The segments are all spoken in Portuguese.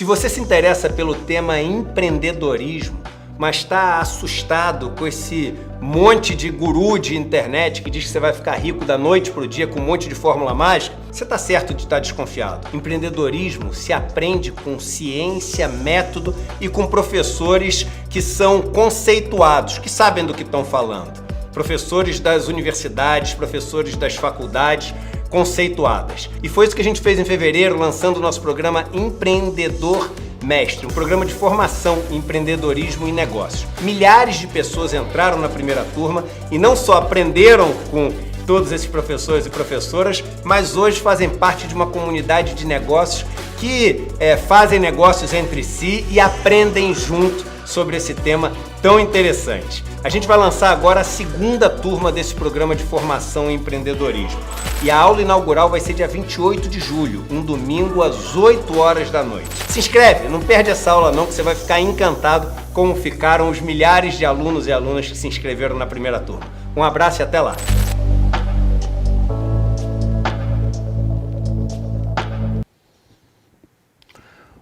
Se você se interessa pelo tema empreendedorismo, mas está assustado com esse monte de guru de internet que diz que você vai ficar rico da noite para o dia com um monte de fórmula mágica, você está certo de estar desconfiado. Empreendedorismo se aprende com ciência, método e com professores que são conceituados, que sabem do que estão falando. Professores das universidades, professores das faculdades, conceituadas. E foi isso que a gente fez em fevereiro, lançando o nosso programa Empreendedor Mestre, um programa de formação em empreendedorismo e negócios. Milhares de pessoas entraram na primeira turma e não só aprenderam com todos esses professores e professoras, mas hoje fazem parte de uma comunidade de negócios que fazem negócios entre si e aprendem junto sobre esse tema tão interessante. A gente vai lançar agora a segunda turma desse programa de formação em empreendedorismo. E a aula inaugural vai ser dia 28 de julho, um domingo às 8 horas da noite. Se inscreve, não perde essa aula não, que você vai ficar encantado como ficaram os milhares de alunos e alunas que se inscreveram na primeira turma. Um abraço e até lá!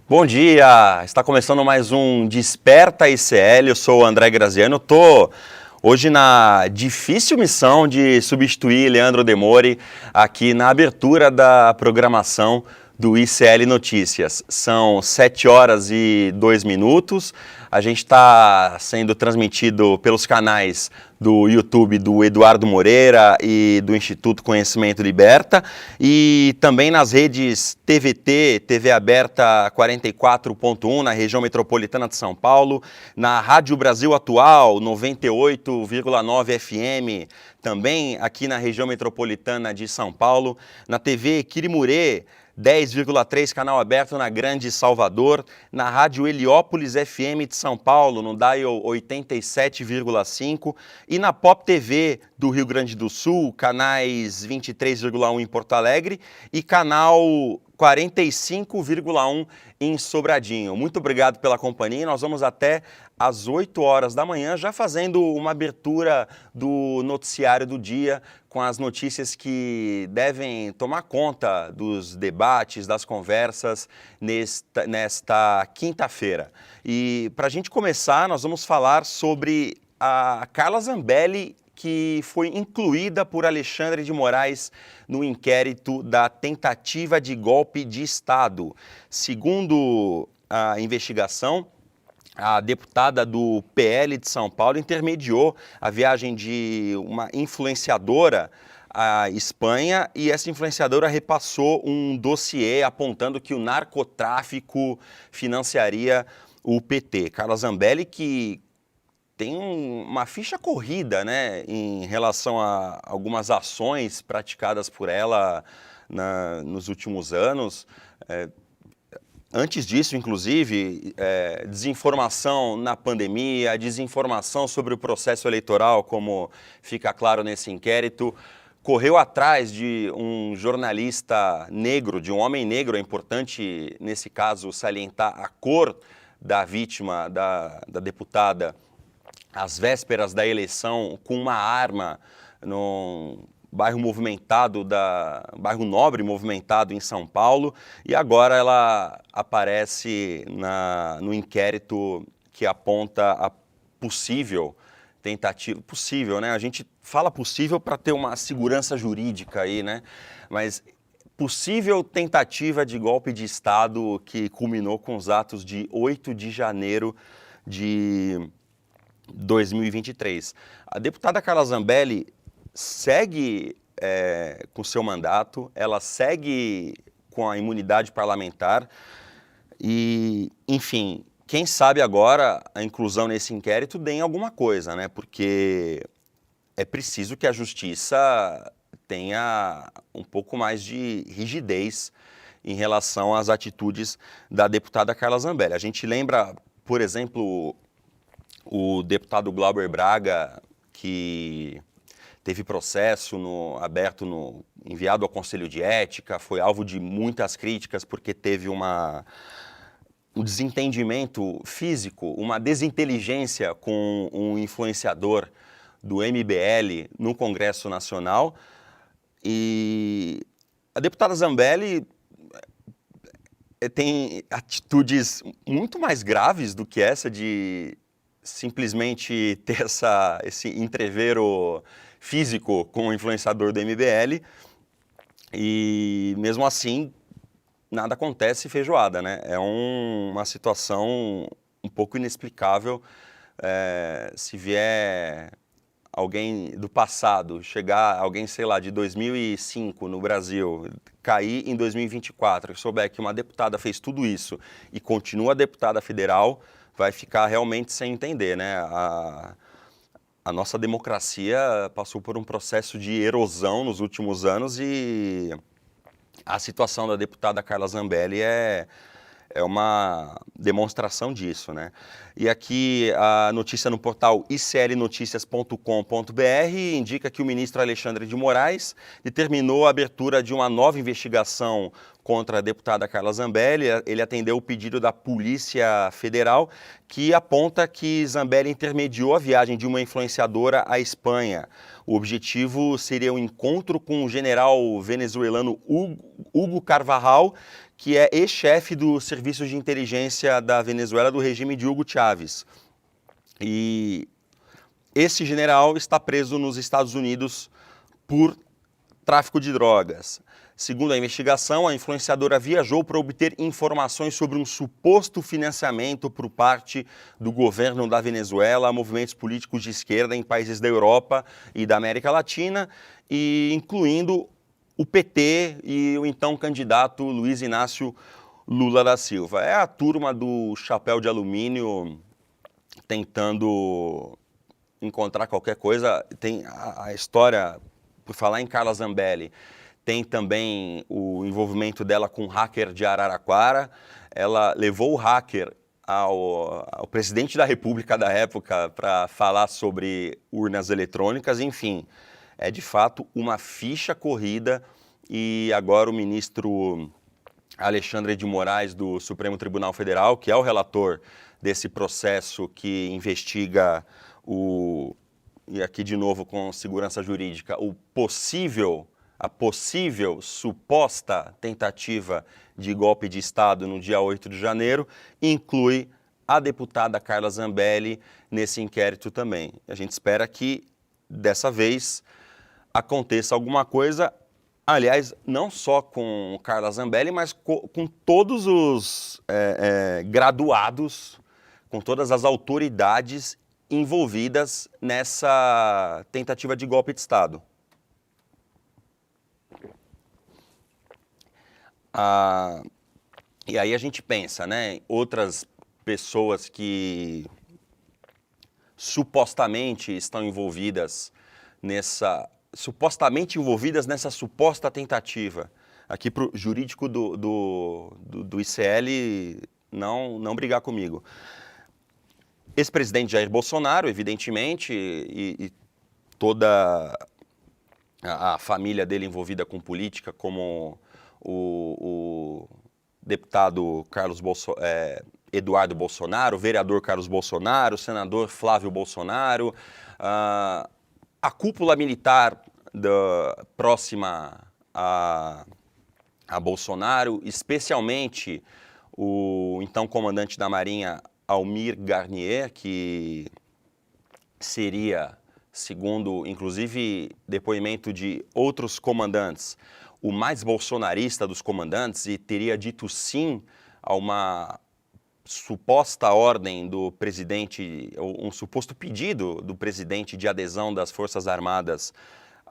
Bom dia! Está começando mais um Desperta ICL, eu sou o André Graziano, estou hoje na difícil missão de substituir Leandro Demore aqui na abertura da programação do ICL Notícias. São 7 horas e 2 minutos, a gente está sendo transmitido pelos canais do YouTube do Eduardo Moreira e do Instituto Conhecimento Liberta e também nas redes TVT, TV Aberta 44.1 na região metropolitana de São Paulo, na Rádio Brasil Atual 98,9 FM, também aqui na região metropolitana de São Paulo, na TV Quirimurê 10,3 canal aberto na Grande Salvador, na Rádio Heliópolis FM de São Paulo, no dial 87,5 e na Pop TV do Rio Grande do Sul, canais 23,1 em Porto Alegre e canal 45,1 em Sobradinho. Muito obrigado pela companhia, nós vamos até às 8 horas da manhã, já fazendo uma abertura do noticiário do dia, com as notícias que devem tomar conta dos debates, das conversas nesta quinta-feira. E para a gente começar, nós vamos falar sobre a Carla Zambelli, que foi incluída por Alexandre de Moraes no inquérito da tentativa de golpe de Estado. Segundo a investigação, a deputada do PL de São Paulo intermediou a viagem de uma influenciadora à Espanha e essa influenciadora repassou um dossiê apontando que o narcotráfico financiaria o PT. Carla Zambelli, que tem uma ficha corrida, né, em relação a algumas ações praticadas por ela nos últimos anos. Antes disso, inclusive, desinformação na pandemia, desinformação sobre o processo eleitoral, como fica claro nesse inquérito, correu atrás de um jornalista negro, de um homem negro. É importante, nesse caso, salientar a cor da vítima, da deputada, às vésperas da eleição, com uma arma no bairro movimentado, bairro nobre movimentado em São Paulo, e agora ela aparece no inquérito que aponta a possível tentativa, possível, né? A gente fala possível para ter uma segurança jurídica aí, né? Mas possível tentativa de golpe de Estado que culminou com os atos de 8 de janeiro de 2023. A deputada Carla Zambelli segue com seu mandato, ela segue com a imunidade parlamentar e, enfim, quem sabe agora a inclusão nesse inquérito dê em alguma coisa, né? Porque é preciso que a justiça tenha um pouco mais de rigidez em relação às atitudes da deputada Carla Zambelli. A gente lembra, por exemplo, o deputado Glauber Braga, que teve processo aberto enviado ao Conselho de Ética, foi alvo de muitas críticas porque teve um desentendimento físico, uma desinteligência com um influenciador do MBL no Congresso Nacional. E a deputada Zambelli tem atitudes muito mais graves do que essa de simplesmente ter esse entrevero físico com o influenciador do MBL, e mesmo assim nada acontece feijoada, né? É uma situação um pouco inexplicável. Se vier alguém do passado, chegar alguém, sei lá, de 2005 no Brasil, cair em 2024 e souber que uma deputada fez tudo isso e continua deputada federal, vai ficar realmente sem entender, né? A nossa democracia passou por um processo de erosão nos últimos anos e a situação da deputada Carla Zambelli é uma demonstração disso, né? E aqui a notícia no portal iclnoticias.com.br indica que o ministro Alexandre de Moraes determinou a abertura de uma nova investigação contra a deputada Carla Zambelli. Ele atendeu o pedido da Polícia Federal, que aponta que Zambelli intermediou a viagem de uma influenciadora à Espanha. O objetivo seria um encontro com o general venezuelano Hugo Carvajal, que é ex-chefe dos serviços de inteligência da Venezuela do regime de Hugo Chávez. E esse general está preso nos Estados Unidos por tráfico de drogas. Segundo a investigação, a influenciadora viajou para obter informações sobre um suposto financiamento por parte do governo da Venezuela a movimentos políticos de esquerda em países da Europa e da América Latina, e incluindo o PT e o então candidato Luiz Inácio Lula da Silva. É a turma do chapéu de alumínio tentando encontrar qualquer coisa. Tem a história, por falar em Carla Zambelli, tem também o envolvimento dela com o hacker de Araraquara. Ela levou o hacker ao presidente da República da época para falar sobre urnas eletrônicas, enfim. É de fato uma ficha corrida, e agora o ministro Alexandre de Moraes do Supremo Tribunal Federal, que é o relator desse processo que investiga e aqui de novo com segurança jurídica, a possível suposta tentativa de golpe de Estado no dia 8 de janeiro, inclui a deputada Carla Zambelli nesse inquérito também. A gente espera que dessa vez aconteça alguma coisa, aliás, não só com Carla Zambelli, mas com todos os graduados, com todas as autoridades envolvidas nessa tentativa de golpe de Estado. E aí a gente pensa, né, outras pessoas que supostamente estão envolvidas nessa suposta tentativa. Aqui para o jurídico do ICL não brigar comigo. Ex-presidente Jair Bolsonaro, evidentemente, e toda a família dele envolvida com política, como o deputado Eduardo Bolsonaro, o vereador Carlos Bolsonaro, o senador Flávio Bolsonaro, a cúpula militar próxima a Bolsonaro, especialmente o então comandante da Marinha, Almir Garnier, que seria, segundo inclusive depoimento de outros comandantes, o mais bolsonarista dos comandantes, e teria dito sim a uma suposta ordem do presidente, ou um suposto pedido do presidente de adesão das Forças Armadas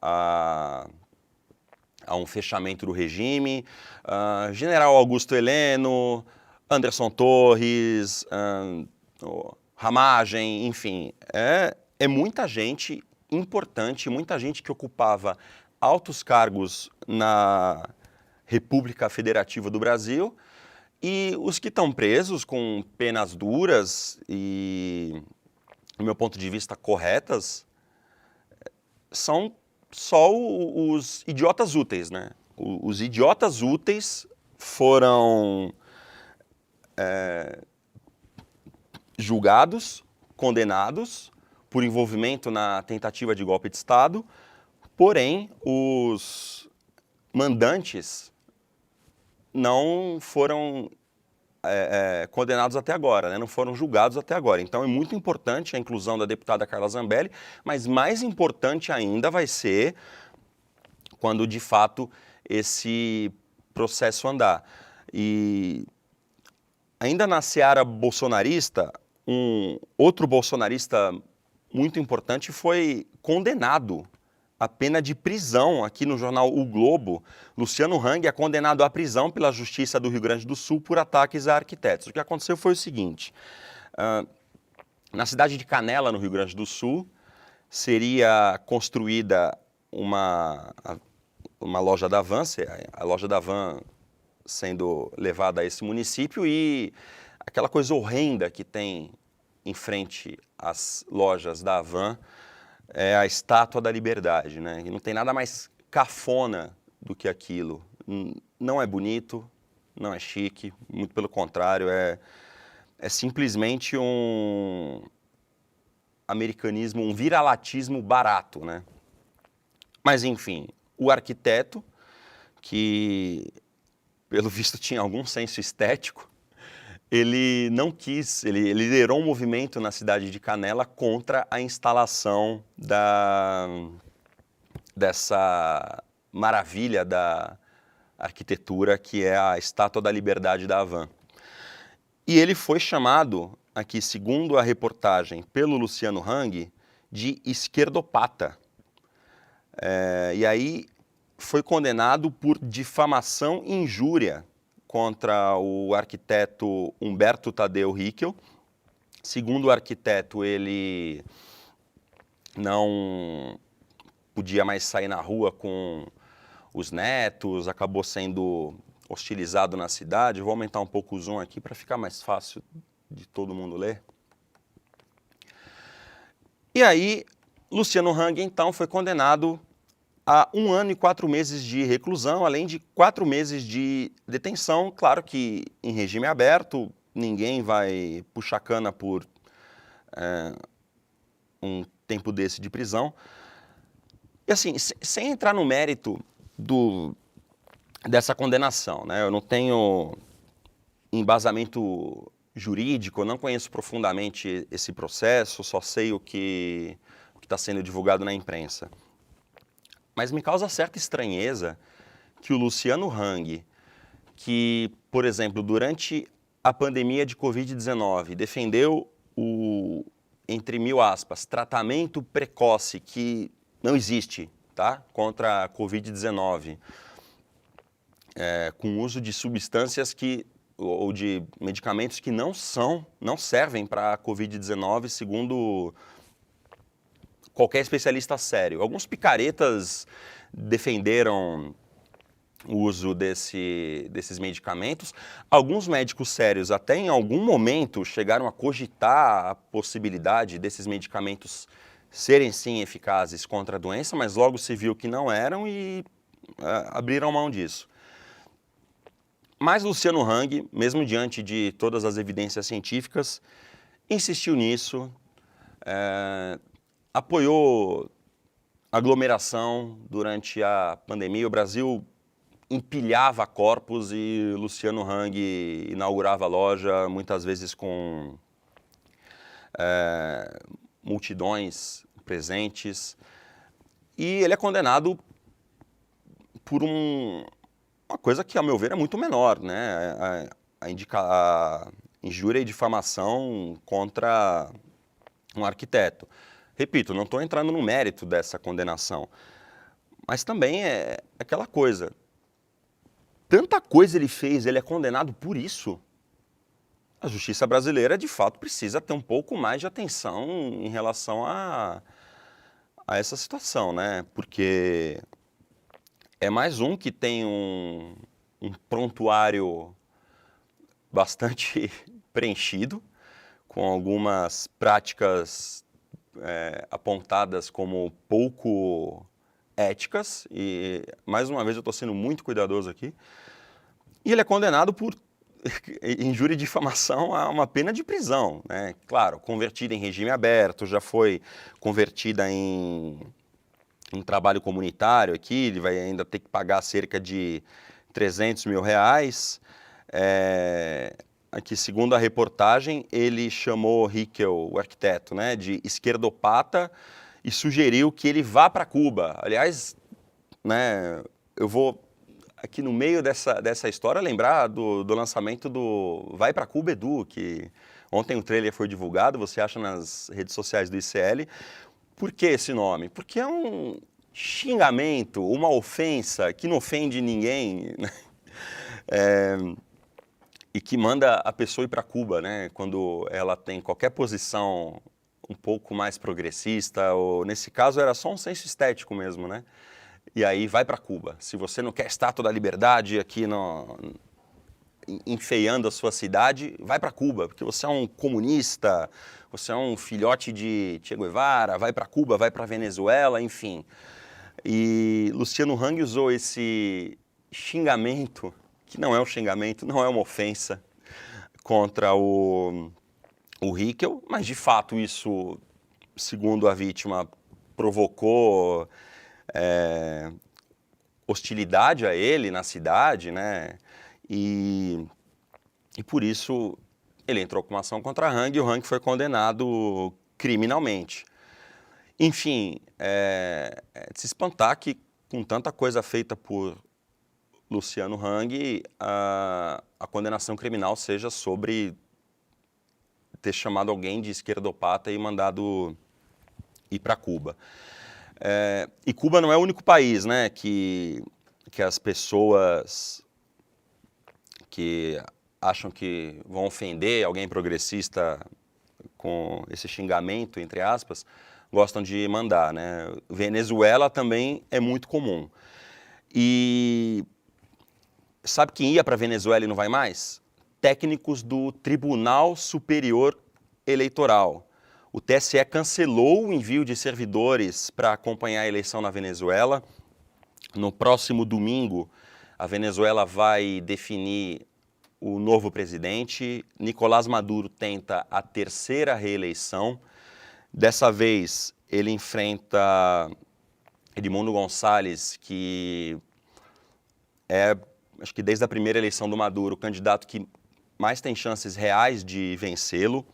a um fechamento do regime. General Augusto Heleno, Anderson Torres, Ramagem, enfim, é muita gente importante, muita gente que ocupava altos cargos na República Federativa do Brasil, e os que estão presos com penas duras e, do meu ponto de vista, corretas, são só os idiotas úteis, né? Os idiotas úteis foram julgados, condenados por envolvimento na tentativa de golpe de Estado, porém, os mandantes não foram condenados até agora, né? Não foram julgados até agora. Então é muito importante a inclusão da deputada Carla Zambelli, mas mais importante ainda vai ser quando de fato esse processo andar. E ainda na seara bolsonarista, um outro bolsonarista muito importante foi condenado à pena de prisão. Aqui no jornal O Globo, Luciano Hang é condenado à prisão pela Justiça do Rio Grande do Sul por ataques a arquitetos. O que aconteceu foi o seguinte, na cidade de Canela, no Rio Grande do Sul, seria construída uma loja da Van, a loja da Van sendo levada a esse município, e aquela coisa horrenda que tem em frente às lojas da Van é a Estátua da Liberdade, né? E não tem nada mais cafona do que aquilo. Não é bonito, não é chique, muito pelo contrário, é simplesmente um americanismo, um viralatismo barato, né? Mas enfim, o arquiteto, que pelo visto tinha algum senso estético, ele não quis, ele liderou um movimento na cidade de Canela contra a instalação dessa maravilha da arquitetura que é a Estátua da Liberdade da Havan. E ele foi chamado, aqui segundo a reportagem pelo Luciano Hang, de esquerdopata. E aí foi condenado por difamação e injúria contra o arquiteto Humberto Tadeu Hickel. Segundo o arquiteto, ele não podia mais sair na rua com os netos, acabou sendo hostilizado na cidade. Vou aumentar um pouco o zoom aqui para ficar mais fácil de todo mundo ler. E aí, Luciano Hang, então, foi condenado a 1 ano e 4 meses de reclusão, além de 4 meses de detenção. Claro que em regime aberto, ninguém vai puxar cana por um tempo desse de prisão. E assim, sem entrar no mérito dessa condenação, né? Eu não tenho embasamento jurídico, eu não conheço profundamente esse processo, só sei o que está sendo divulgado na imprensa. Mas me causa certa estranheza que o Luciano Hang, que, por exemplo, durante a pandemia de Covid-19, defendeu o, entre mil aspas, tratamento precoce que não existe, tá? Contra a Covid-19, com uso de substâncias ou de medicamentos que não servem para a Covid-19, segundo qualquer especialista sério. Alguns picaretas defenderam o uso desses medicamentos. Alguns médicos sérios até em algum momento chegaram a cogitar a possibilidade desses medicamentos serem sim eficazes contra a doença, mas logo se viu que não eram e abriram mão disso. Mas Luciano Hang, mesmo diante de todas as evidências científicas, insistiu nisso, apoiou aglomeração durante a pandemia. O Brasil empilhava corpos e Luciano Hang inaugurava a loja, muitas vezes com multidões presentes. E ele é condenado por uma coisa que, ao meu ver, é muito menor, né? A injúria e difamação contra um arquiteto. Repito, não estou entrando no mérito dessa condenação, mas também é aquela coisa. Tanta coisa ele fez, ele é condenado por isso. A justiça brasileira, de fato, precisa ter um pouco mais de atenção em relação a essa situação, né? Porque é mais um que tem um prontuário bastante preenchido, com algumas práticas apontadas como pouco éticas, e mais uma vez eu estou sendo muito cuidadoso aqui, e ele é condenado por injúria e difamação a uma pena de prisão, né? Claro, convertida em regime aberto, já foi convertida em trabalho comunitário aqui, ele vai ainda ter que pagar cerca de 300 mil reais, aqui, segundo a reportagem, ele chamou Hickel, o arquiteto, né, de esquerdopata e sugeriu que ele vá para Cuba. Aliás, né, eu vou aqui no meio dessa história lembrar do lançamento do Vai para Cuba, Edu, que ontem o trailer foi divulgado, você acha nas redes sociais do ICL. Por que esse nome? Porque é um xingamento, uma ofensa que não ofende ninguém, né? E que manda a pessoa ir para Cuba, né? Quando ela tem qualquer posição um pouco mais progressista, ou nesse caso era só um senso estético mesmo, né? E aí vai para Cuba. Se você não quer estátua da liberdade aqui enfeiando a sua cidade, vai para Cuba, porque você é um comunista, você é um filhote de Che Guevara, vai para Cuba, vai para Venezuela, enfim. E Luciano Hang usou esse xingamento, que não é um xingamento, não é uma ofensa, contra o Hickel, mas de fato isso, segundo a vítima, provocou hostilidade a ele na cidade, né? E por isso ele entrou com uma ação contra Hang e o Hang foi condenado criminalmente. Enfim, é de se espantar que com tanta coisa feita por Luciano Hang, a condenação criminal seja sobre ter chamado alguém de esquerdopata e mandado ir para Cuba. E Cuba não é o único país, né, que as pessoas que acham que vão ofender alguém progressista com esse xingamento, entre aspas, gostam de mandar, né? Venezuela também é muito comum. E sabe quem ia para Venezuela e não vai mais? Técnicos do Tribunal Superior Eleitoral. O TSE cancelou o envio de servidores para acompanhar a eleição na Venezuela. No próximo domingo, a Venezuela vai definir o novo presidente. Nicolás Maduro tenta a terceira reeleição. Dessa vez, ele enfrenta Edmundo Gonçalves, que é, acho que desde a primeira eleição do Maduro, o candidato que mais tem chances reais de vencê-lo.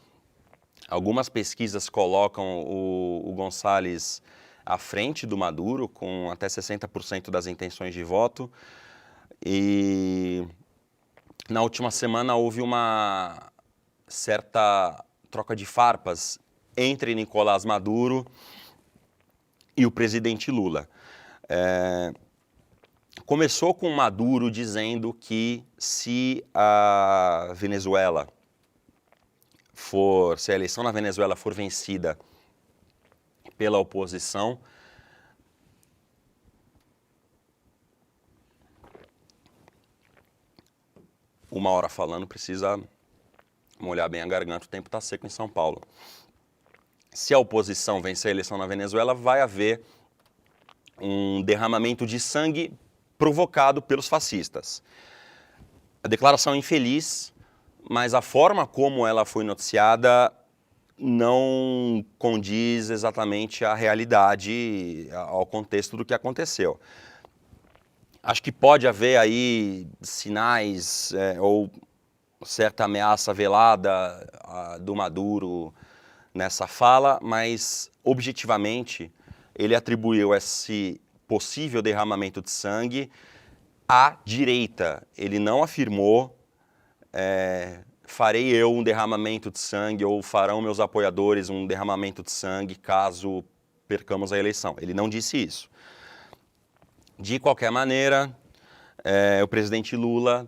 Algumas pesquisas colocam o Gonçalves à frente do Maduro, com até 60% das intenções de voto. E na última semana houve uma certa troca de farpas entre Nicolás Maduro e o presidente Lula. Começou com Maduro dizendo que se a eleição na Venezuela for vencida pela oposição, uma hora falando, precisa molhar bem a garganta, o tempo está seco em São Paulo. Se a oposição vencer a eleição na Venezuela, vai haver um derramamento de sangue provocado pelos fascistas. A declaração é infeliz, mas a forma como ela foi noticiada não condiz exatamente à realidade, ao contexto do que aconteceu. Acho que pode haver aí sinais ou certa ameaça velada do Maduro nessa fala, mas objetivamente ele atribuiu esse possível derramamento de sangue à direita. Ele não afirmou farei eu um derramamento de sangue ou farão meus apoiadores um derramamento de sangue caso percamos a eleição. Ele não disse isso. De qualquer maneira, o presidente Lula,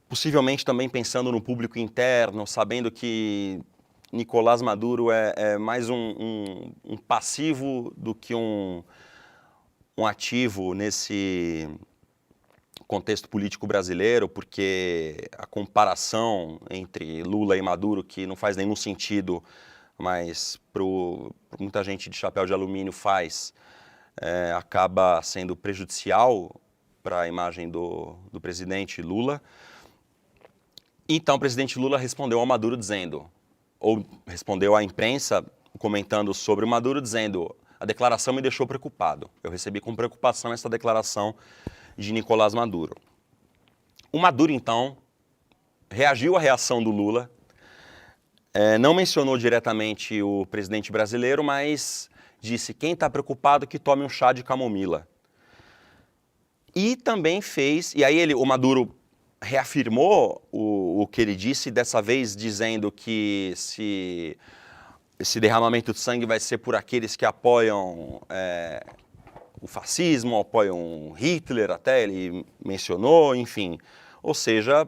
possivelmente também pensando no público interno, sabendo que Nicolás Maduro é mais um passivo do que um ativo nesse contexto político brasileiro, porque a comparação entre Lula e Maduro, que não faz nenhum sentido, mas para muita gente de chapéu de alumínio faz, acaba sendo prejudicial para a imagem do presidente Lula. Então o presidente Lula respondeu ao Maduro dizendo, ou respondeu à imprensa comentando sobre o Maduro dizendo: a declaração me deixou preocupado. Eu recebi com preocupação essa declaração de Nicolás Maduro. O Maduro, então, reagiu à reação do Lula, não mencionou diretamente o presidente brasileiro, mas disse: quem está preocupado que tome um chá de camomila. E também fez, e aí o Maduro reafirmou o que ele disse, dessa vez dizendo que esse derramamento de sangue vai ser por aqueles que apoiam o fascismo, apoiam Hitler até, ele mencionou, enfim. Ou seja,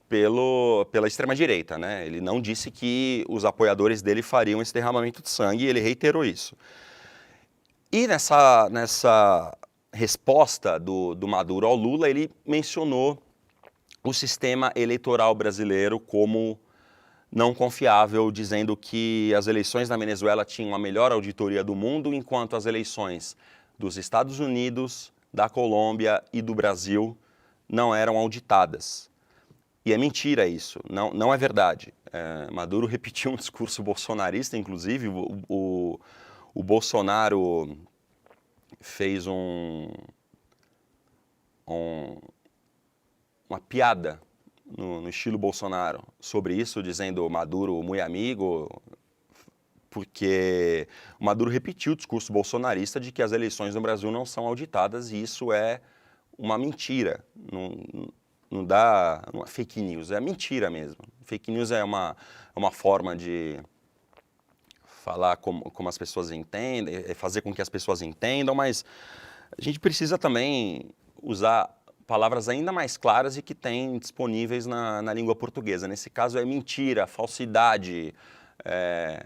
pela extrema-direita, né? Ele não disse que os apoiadores dele fariam esse derramamento de sangue, e ele reiterou isso. E nessa resposta do Maduro ao Lula, ele mencionou o sistema eleitoral brasileiro como não confiável, dizendo que as eleições na Venezuela tinham a melhor auditoria do mundo, enquanto as eleições dos Estados Unidos, da Colômbia e do Brasil não eram auditadas. E é mentira isso, não é verdade. Maduro repetiu um discurso bolsonarista, inclusive o Bolsonaro fez uma piada no estilo Bolsonaro sobre isso, dizendo Maduro muito amigo, porque o Maduro repetiu o discurso bolsonarista de que as eleições no Brasil não são auditadas, e isso é uma mentira, não dá uma fake news, é mentira mesmo. Fake news é uma forma de falar como as pessoas entendem, fazer com que as pessoas entendam, mas a gente precisa também usar palavras ainda mais claras e que tem disponíveis na língua portuguesa. Nesse caso é mentira, falsidade,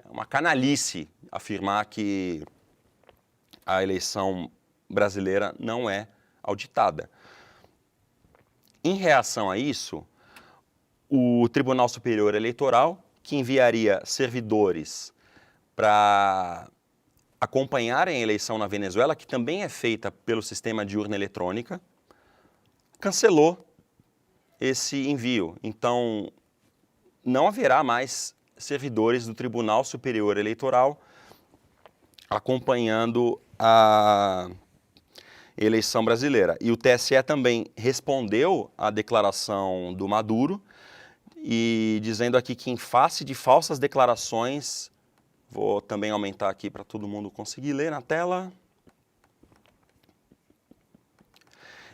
uma canalice afirmar que a eleição brasileira não é auditada. Em reação a isso, o Tribunal Superior Eleitoral, que enviaria servidores para acompanharem a eleição na Venezuela, que também é feita pelo sistema de urna eletrônica, cancelou esse envio. Então, não haverá mais servidores do Tribunal Superior Eleitoral acompanhando a eleição brasileira. E o TSE também respondeu à declaração do Maduro, e dizendo aqui que, em face de falsas declarações, vou também aumentar aqui para todo mundo conseguir ler na tela.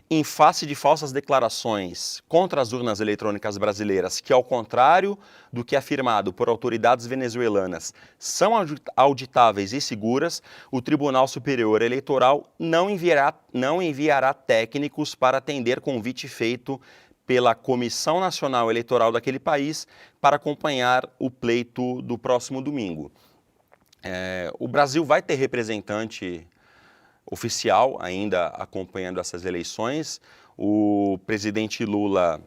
Em face de falsas declarações contra as urnas eletrônicas brasileiras, que, ao contrário do que é afirmado por autoridades venezuelanas, são auditáveis e seguras, o Tribunal Superior Eleitoral não enviará técnicos para atender convite feito pela Comissão Nacional Eleitoral daquele país para acompanhar o pleito do próximo domingo. O Brasil vai ter representante oficial ainda acompanhando essas eleições. O presidente Lula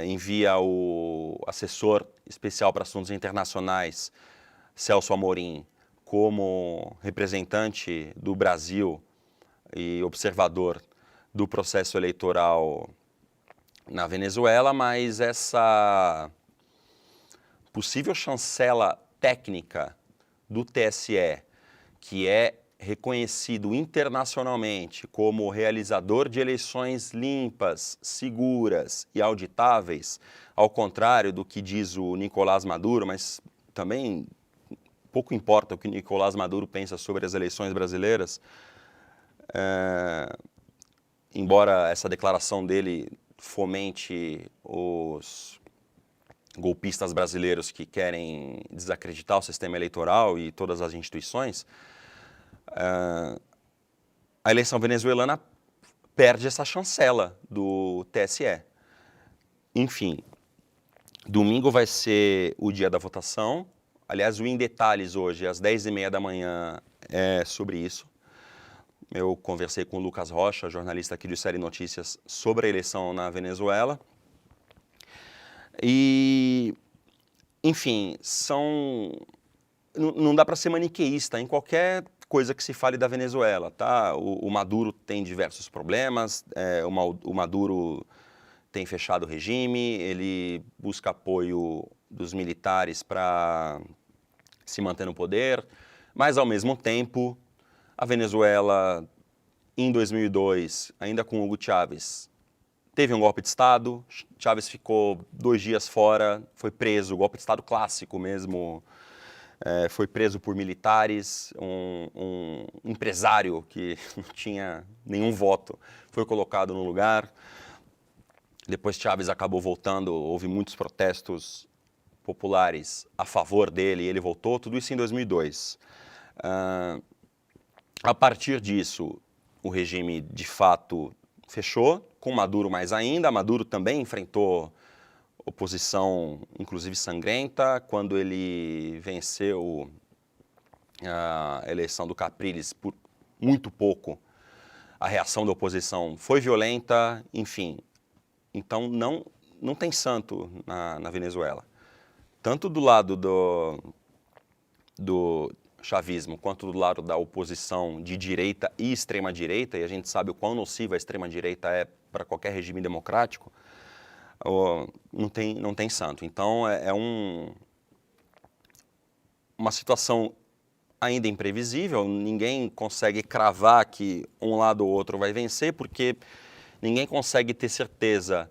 envia o assessor especial para assuntos internacionais, Celso Amorim, como representante do Brasil e observador do processo eleitoral na Venezuela, mas essa possível chancela técnica do TSE, que é reconhecido internacionalmente como realizador de eleições limpas, seguras e auditáveis, ao contrário do que diz o Nicolás Maduro, mas também pouco importa o que o Nicolás Maduro pensa sobre as eleições brasileiras, embora essa declaração dele fomente os golpistas brasileiros que querem desacreditar o sistema eleitoral e todas as instituições, a eleição venezuelana perde essa chancela do TSE. Enfim, domingo vai ser o dia da votação. Aliás, o Em Detalhes hoje, às 10h30 da manhã, é sobre isso. Eu conversei com o Lucas Rocha, jornalista aqui do Série Notícias, sobre a eleição na Venezuela. E, enfim, não dá para ser maniqueísta em qualquer coisa que se fale da Venezuela, tá? O Maduro tem diversos problemas, o Maduro tem fechado o regime, ele busca apoio dos militares para se manter no poder, mas, ao mesmo tempo, a Venezuela, em 2002, ainda com Hugo Chávez, teve um golpe de Estado, Chávez ficou 2 dias fora, foi preso, golpe de Estado clássico mesmo, foi preso por militares, um empresário que não tinha nenhum voto foi colocado no lugar. Depois Chávez acabou voltando, houve muitos protestos populares a favor dele e ele voltou, tudo isso em 2002. A partir disso, o regime de fato fechou, com Maduro mais ainda. Maduro também enfrentou oposição, inclusive sangrenta, quando ele venceu a eleição do Capriles por muito pouco. A reação da oposição foi violenta, enfim. Então não tem santo na Venezuela. Tanto do lado do chavismo, quanto do lado da oposição de direita e extrema-direita, e a gente sabe o quão nociva a extrema-direita é para qualquer regime democrático, não tem santo. Então uma situação ainda imprevisível, ninguém consegue cravar que um lado ou outro vai vencer, porque ninguém consegue ter certeza,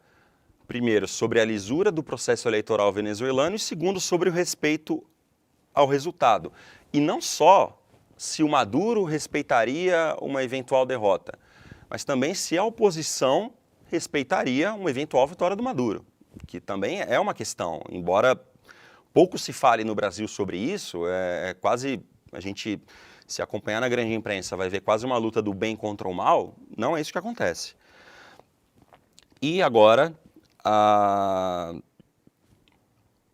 primeiro, sobre a lisura do processo eleitoral venezuelano e, segundo, sobre o respeito ao resultado. E não só se o Maduro respeitaria uma eventual derrota, mas também se a oposição respeitaria uma eventual vitória do Maduro, que também é uma questão. Embora pouco se fale no Brasil sobre isso, é quase, a gente, se acompanhar na grande imprensa, vai ver quase uma luta do bem contra o mal. Não é isso que acontece. E agora, a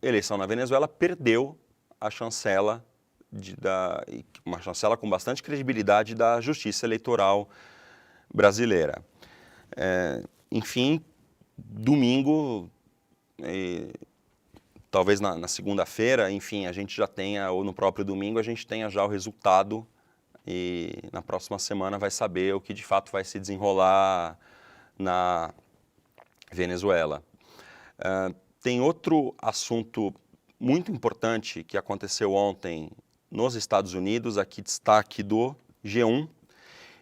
eleição na Venezuela perdeu a chancela, uma chancela com bastante credibilidade da justiça eleitoral brasileira. Enfim, domingo, talvez na segunda-feira, enfim, a gente já tenha, ou no próprio domingo, a gente tenha já o resultado e na próxima semana vai saber o que de fato vai se desenrolar na Venezuela. Tem outro assunto muito importante que aconteceu ontem nos Estados Unidos, aqui destaque do G1.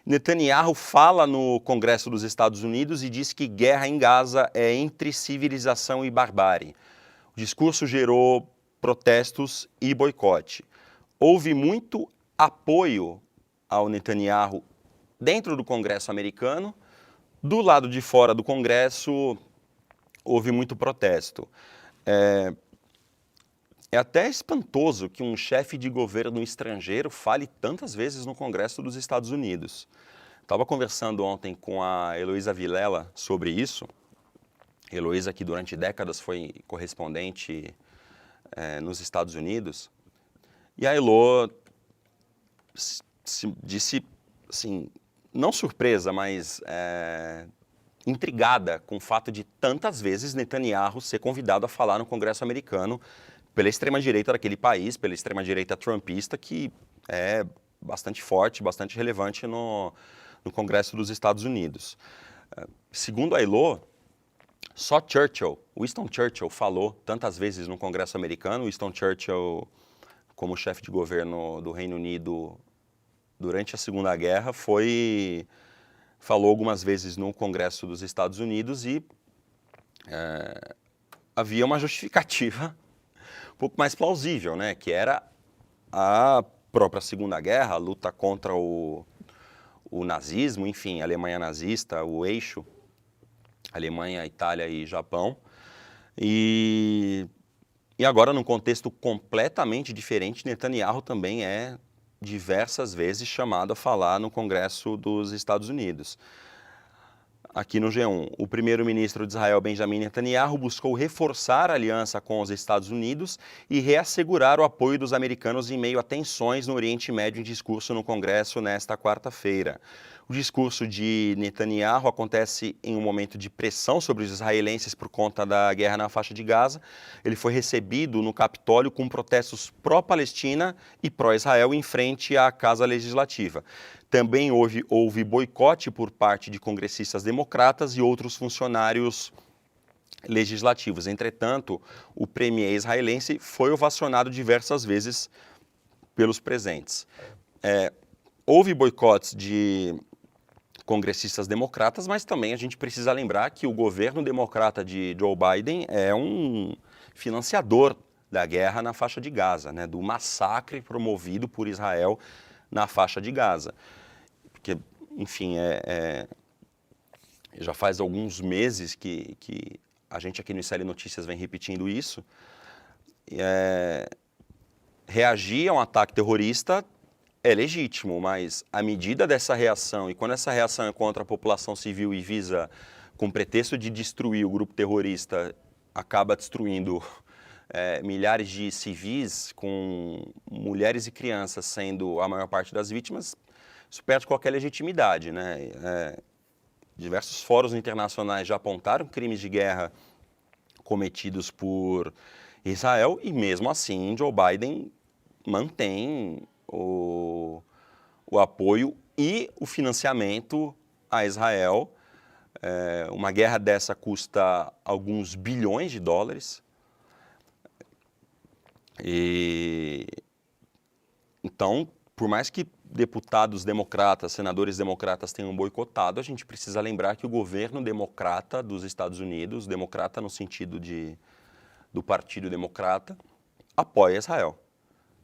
Netanyahu fala no Congresso dos Estados Unidos e diz que guerra em Gaza é entre civilização e barbárie. O discurso gerou protestos e boicote. Houve muito apoio ao Netanyahu dentro do Congresso americano. Do lado de fora do Congresso, houve muito protesto. É até espantoso que um chefe de governo estrangeiro fale tantas vezes no Congresso dos Estados Unidos. Estava conversando ontem com a Heloísa Vilela sobre isso. Heloísa, que durante décadas foi correspondente nos Estados Unidos. E a Elo disse, assim, não surpresa, mas intrigada com o fato de tantas vezes Netanyahu ser convidado a falar no Congresso americano pela extrema-direita daquele país, pela extrema-direita trumpista, que é bastante forte, bastante relevante no Congresso dos Estados Unidos. Segundo a Elo, só Winston Churchill falou tantas vezes no Congresso americano. Winston Churchill, como chefe de governo do Reino Unido durante a Segunda Guerra, falou algumas vezes no Congresso dos Estados Unidos e havia uma justificativa um pouco mais plausível, né? Que era a própria Segunda Guerra, a luta contra o nazismo, enfim, a Alemanha nazista, o eixo, Alemanha, Itália e Japão. E agora, num contexto completamente diferente, Netanyahu também é diversas vezes chamado a falar no Congresso dos Estados Unidos. Aqui no G1, o primeiro-ministro de Israel, Benjamin Netanyahu, buscou reforçar a aliança com os Estados Unidos e reassegurar o apoio dos americanos em meio a tensões no Oriente Médio em discurso no Congresso nesta quarta-feira. O discurso de Netanyahu acontece em um momento de pressão sobre os israelenses por conta da guerra na faixa de Gaza. Ele foi recebido no Capitólio com protestos pró-Palestina e pró-Israel em frente à Casa Legislativa. Também houve boicote por parte de congressistas democratas e outros funcionários legislativos. Entretanto, o premier israelense foi ovacionado diversas vezes pelos presentes. Houve boicotes de congressistas democratas, mas também a gente precisa lembrar que o governo democrata de Joe Biden é um financiador da guerra na faixa de Gaza, né, do massacre promovido por Israel na faixa de Gaza. Porque, enfim, já faz alguns meses que a gente aqui no ICL Notícias vem repetindo isso. Reagir a um ataque terrorista é legítimo, mas a medida dessa reação, e quando essa reação é contra a população civil e visa, com pretexto de destruir o grupo terrorista, acaba destruindo milhares de civis, com mulheres e crianças sendo a maior parte das vítimas, isso perde qualquer legitimidade, né? Diversos fóruns internacionais já apontaram crimes de guerra cometidos por Israel e mesmo assim Joe Biden mantém o apoio e o financiamento a Israel. Uma guerra dessa custa alguns bilhões de dólares. Então, por mais que deputados democratas, senadores democratas tenham boicotado, a gente precisa lembrar que o governo democrata dos Estados Unidos, democrata no sentido do Partido Democrata, apoia Israel.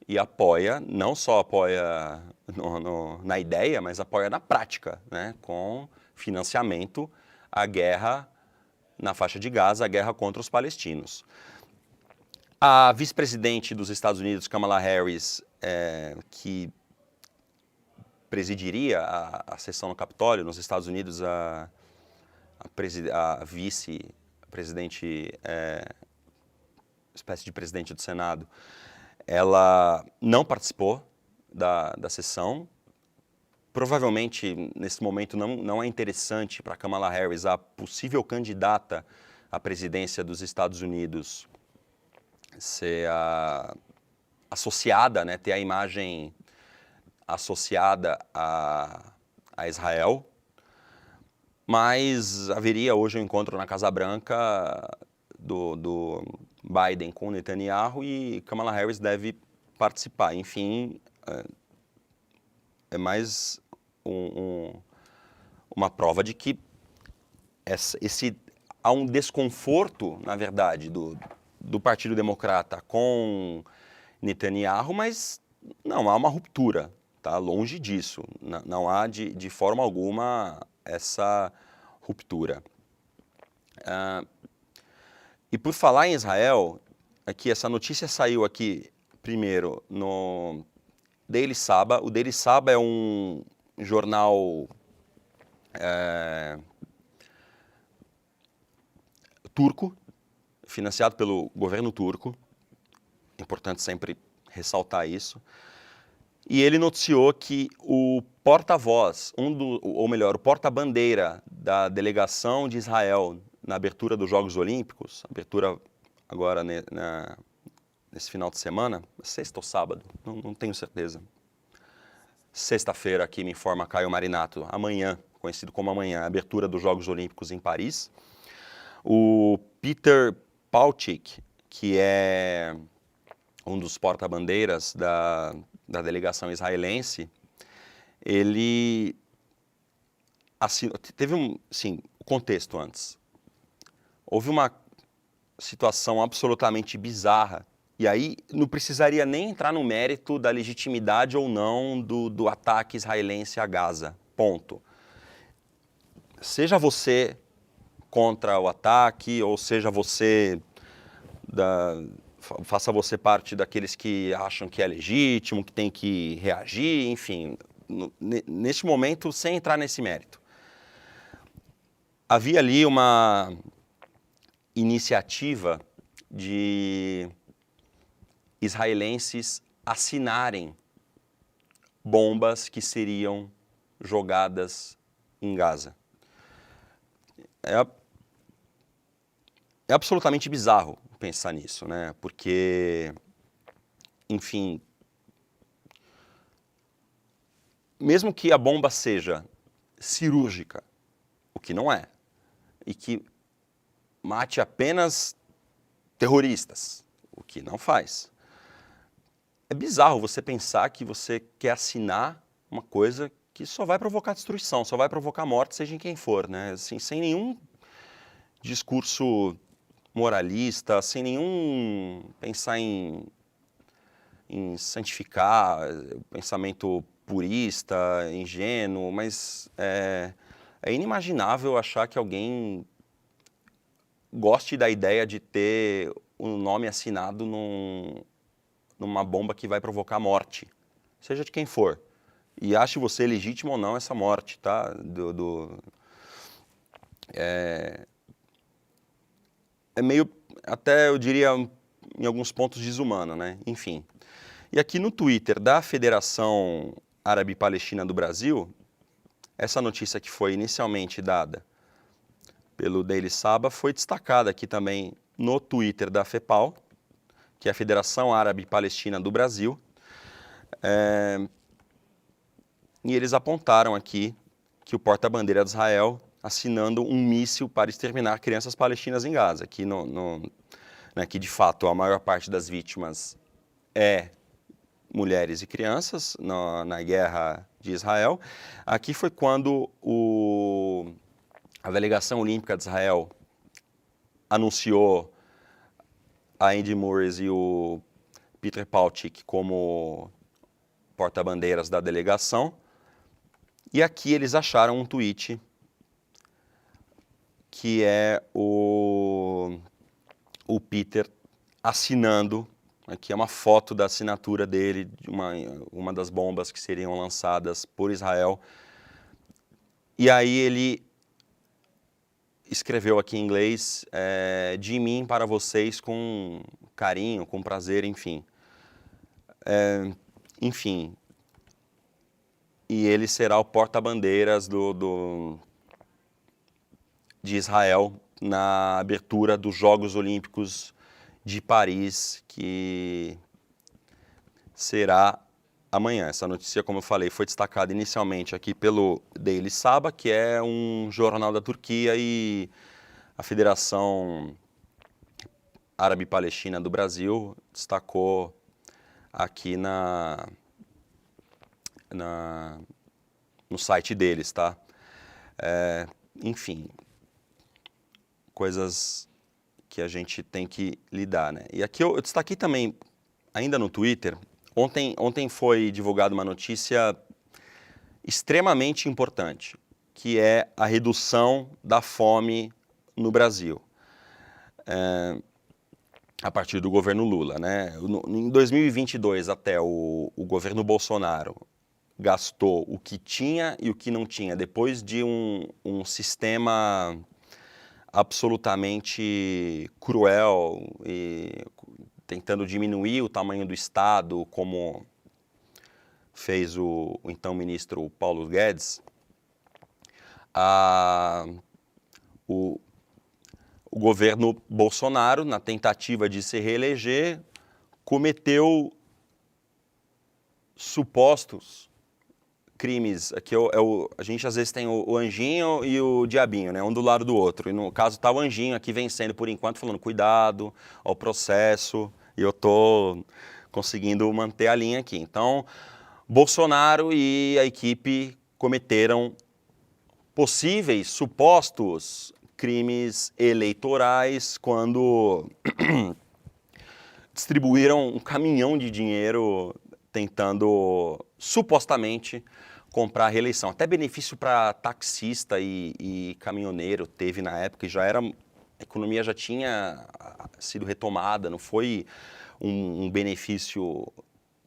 E apoia, não só apoia na ideia, mas apoia na prática, né, com financiamento à guerra na faixa de Gaza, a guerra contra os palestinos. A vice-presidente dos Estados Unidos, Kamala Harris, que presidiria a sessão no Capitólio, nos Estados Unidos, a vice-presidente, espécie de presidente do Senado, ela não participou da sessão. Provavelmente, nesse momento, não é interessante para Kamala Harris, a possível candidata à presidência dos Estados Unidos, ser associada, né, ter a imagem associada a Israel. Mas haveria hoje um encontro na Casa Branca do Biden com Netanyahu e Kamala Harris deve participar. Enfim, é mais uma prova de que há um desconforto, na verdade, do Partido Democrata com Netanyahu, mas não há uma ruptura, tá? Longe disso. Não há de forma alguma essa ruptura. E por falar em Israel, aqui essa notícia saiu aqui primeiro no Daily Sabah. O Daily Sabah é um jornal turco, financiado pelo governo turco. É importante sempre ressaltar isso. E ele noticiou que o porta-voz, o porta-bandeira da delegação de Israel na abertura dos Jogos Olímpicos, abertura agora nesse final de semana, sexta ou sábado, não tenho certeza. Sexta-feira, aqui me informa Caio Marinato, amanhã, conhecido como amanhã, abertura dos Jogos Olímpicos em Paris. O Peter Palchik, que é um dos porta-bandeiras da delegação israelense, ele teve contexto antes. Houve uma situação absolutamente bizarra, e aí não precisaria nem entrar no mérito da legitimidade ou não do ataque israelense a Gaza, ponto. Seja você contra o ataque, ou seja você faça você parte daqueles que acham que é legítimo, que tem que reagir, enfim, neste momento, sem entrar nesse mérito. Havia ali uma iniciativa de israelenses assinarem bombas que seriam jogadas em Gaza. É absolutamente bizarro pensar nisso, né? Porque, enfim, mesmo que a bomba seja cirúrgica, o que não é, e que mate apenas terroristas, o que não faz, é bizarro você pensar que você quer assinar uma coisa que só vai provocar destruição, só vai provocar morte, seja em quem for, né? Assim, sem nenhum discurso moralista, sem nenhum pensar em santificar, pensamento purista, ingênuo, mas é inimaginável achar que alguém goste da ideia de ter um nome assinado numa bomba que vai provocar morte, seja de quem for. E ache você legítimo ou não essa morte, tá? É meio, até eu diria, em alguns pontos desumano, né? Enfim. E aqui no Twitter da Federação Árabe-Palestina do Brasil, essa notícia que foi inicialmente dada pelo Daily Saba foi destacada aqui também no Twitter da FEPAL, que é a Federação Árabe-Palestina do Brasil. E eles apontaram aqui que o porta-bandeira de Israel assinando um míssil para exterminar crianças palestinas em Gaza, que, né, que de fato a maior parte das vítimas é mulheres e crianças na guerra de Israel. Aqui foi quando a delegação olímpica de Israel anunciou a Andy Murray e o Peter Paltic como porta-bandeiras da delegação. E aqui eles acharam um tweet que é o Peter assinando, aqui é uma foto da assinatura dele, de uma das bombas que seriam lançadas por Israel. E aí ele escreveu aqui em inglês, de mim para vocês com carinho, com prazer, enfim. Enfim, e ele será o porta-bandeiras de Israel na abertura dos Jogos Olímpicos de Paris, que será amanhã. Essa notícia, como eu falei, foi destacada inicialmente aqui pelo Daily Saba, que é um jornal da Turquia, e a Federação Árabe-Palestina do Brasil destacou aqui no site deles, tá? Enfim, coisas que a gente tem que lidar, né? E aqui eu destaquei também, ainda no Twitter, ontem foi divulgada uma notícia extremamente importante, que é a redução da fome no Brasil, a partir do governo Lula, né? Em 2022, até o governo Bolsonaro gastou o que tinha e o que não tinha, depois de um sistema absolutamente cruel e tentando diminuir o tamanho do Estado, como fez o então ministro Paulo Guedes, o governo Bolsonaro, na tentativa de se reeleger, cometeu supostos crimes. Aqui a gente às vezes tem o anjinho e o diabinho, né? Um do lado do outro. E no caso está o anjinho aqui vencendo por enquanto, falando cuidado ao processo, e eu estou conseguindo manter a linha aqui. Então, Bolsonaro e a equipe cometeram possíveis, supostos crimes eleitorais quando distribuíram um caminhão de dinheiro tentando, supostamente, comprar a reeleição. Até benefício para taxista e caminhoneiro teve na época, e a economia já tinha sido retomada, não foi um benefício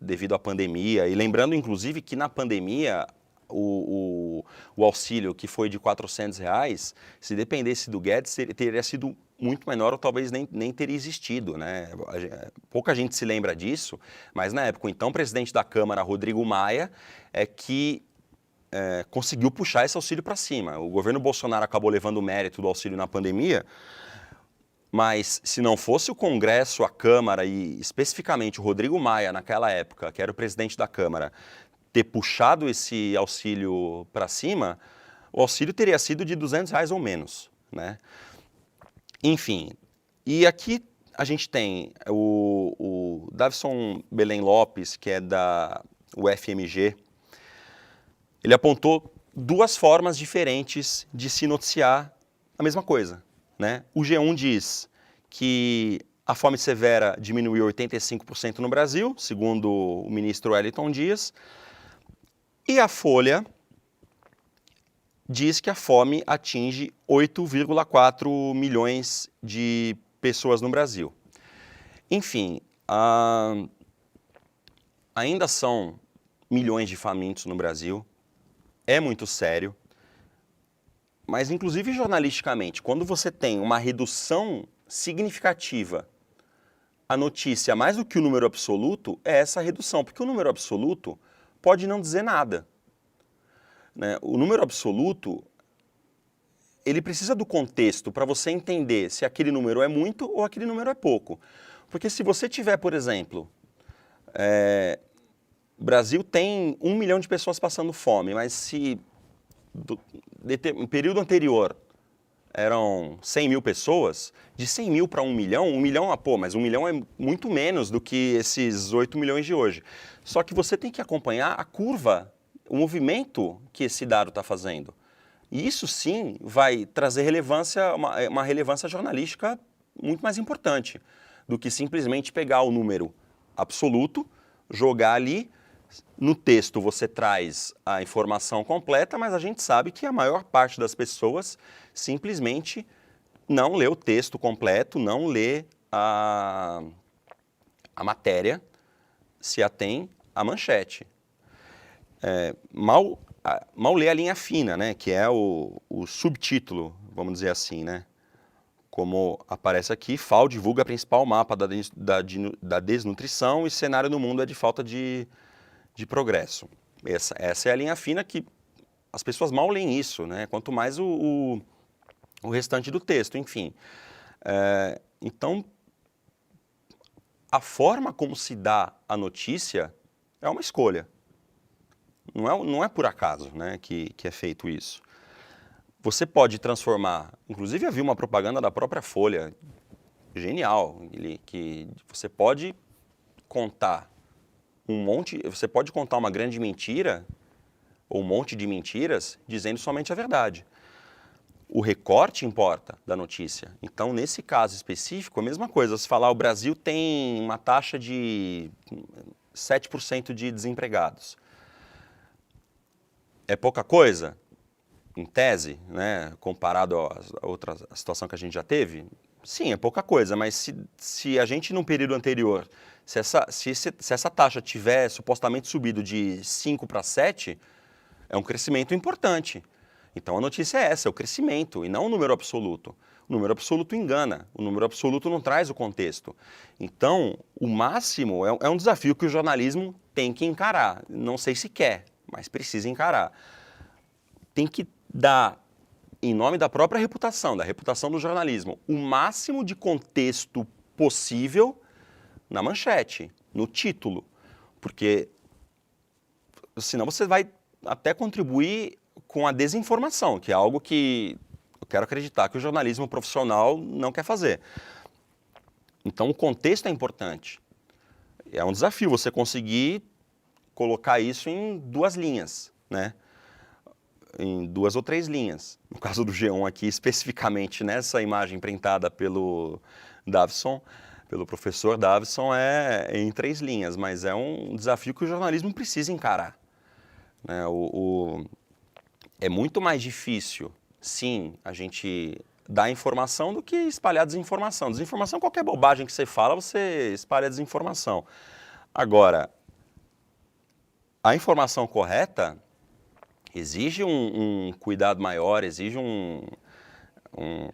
devido à pandemia. E lembrando, inclusive, que na pandemia o auxílio, que foi de R$400, se dependesse do Guedes, teria sido muito menor ou talvez nem teria existido, né? Pouca gente se lembra disso, mas na época o então presidente da Câmara, Rodrigo Maia, conseguiu puxar esse auxílio para cima. O governo Bolsonaro acabou levando o mérito do auxílio na pandemia, mas se não fosse o Congresso, a Câmara e especificamente o Rodrigo Maia naquela época, que era o presidente da Câmara, ter puxado esse auxílio para cima, o auxílio teria sido de R$200 ou menos, né? Enfim, e aqui a gente tem o Davison Belém Lopes, que é da UFMG, ele apontou duas formas diferentes de se noticiar a mesma coisa, né? O G1 diz que a fome severa diminuiu 85% no Brasil, segundo o ministro Wellington Dias, e a Folha diz que a fome atinge 8,4 milhões de pessoas no Brasil. Enfim, ainda são milhões de famintos no Brasil, é muito sério, mas inclusive jornalisticamente, quando você tem uma redução significativa, a notícia, mais do que o número absoluto, é essa redução, porque o número absoluto pode não dizer nada, né? O número absoluto, ele precisa do contexto para você entender se aquele número é muito ou aquele número é pouco. Porque se você tiver, por exemplo, o Brasil tem 1 milhão de pessoas passando fome, mas se no período anterior eram 100 mil pessoas, de 100 mil para 1 milhão, mas 1 milhão é muito menos do que esses 8 milhões de hoje. Só que você tem que acompanhar a curva, o movimento que esse dado está fazendo. E isso sim vai trazer relevância, uma relevância jornalística muito mais importante do que simplesmente pegar o número absoluto, jogar ali. No texto você traz a informação completa, mas a gente sabe que a maior parte das pessoas simplesmente não lê o texto completo, não lê a matéria, se atém à manchete. Mal lê a linha fina, né, que é o subtítulo, vamos dizer assim, né? Como aparece aqui, FAO divulga principal mapa da desnutrição e cenário no mundo é de falta de progresso. Essa é a linha fina que as pessoas mal leem isso, né? Quanto mais o restante do texto, enfim. Então, a forma como se dá a notícia é uma escolha. Não é por acaso, né, que é feito isso. Você pode transformar, inclusive havia uma propaganda da própria Folha, genial, que você pode contar você pode contar uma grande mentira, ou um monte de mentiras, dizendo somente a verdade. O recorte importa da notícia. Então, nesse caso específico, a mesma coisa. Se falar o Brasil tem uma taxa de 7% de desempregados. É pouca coisa? Em tese, né, comparado a outra situação que a gente já teve? Sim, é pouca coisa, mas se a gente, num período anterior, se essa taxa tiver supostamente subido de 5 para 7, é um crescimento importante. Então a notícia é essa, é o crescimento, e não o número absoluto. O número absoluto engana, o número absoluto não traz o contexto. Então, o máximo é um desafio que o jornalismo tem que encarar. Não sei se quer, mas precisa encarar. Tem que dar, em nome da própria reputação, da reputação do jornalismo, o máximo de contexto possível na manchete, no título, porque senão você vai até contribuir com a desinformação, que é algo que eu quero acreditar que o jornalismo profissional não quer fazer. Então o contexto é importante. É um desafio você conseguir colocar isso em 2 linhas, né? Em 2 ou 3 linhas. No caso do G1 aqui, especificamente nessa imagem printada pelo Davison, pelo professor Davison, é em 3 linhas, mas é um desafio que o jornalismo precisa encarar, né? É muito mais difícil, sim, a gente dar informação do que espalhar desinformação. Desinformação, qualquer bobagem que você fala, você espalha desinformação. Agora, a informação correta exige um cuidado maior, exige uma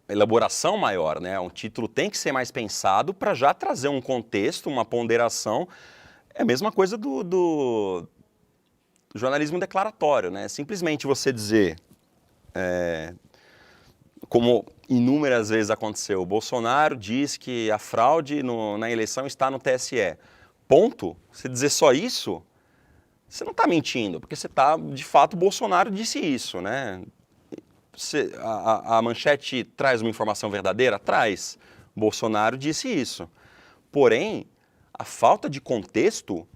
elaboração maior, né? Um título tem que ser mais pensado para já trazer um contexto, uma ponderação. É a mesma coisa do jornalismo declaratório, né? Simplesmente você dizer, como inúmeras vezes aconteceu, o Bolsonaro diz que a fraude na eleição está no TSE. Ponto. Você dizer só isso, você não está mentindo, porque você está, de fato, o Bolsonaro disse isso, né? A manchete traz uma informação verdadeira? Traz. Bolsonaro disse isso. Porém, a falta de contexto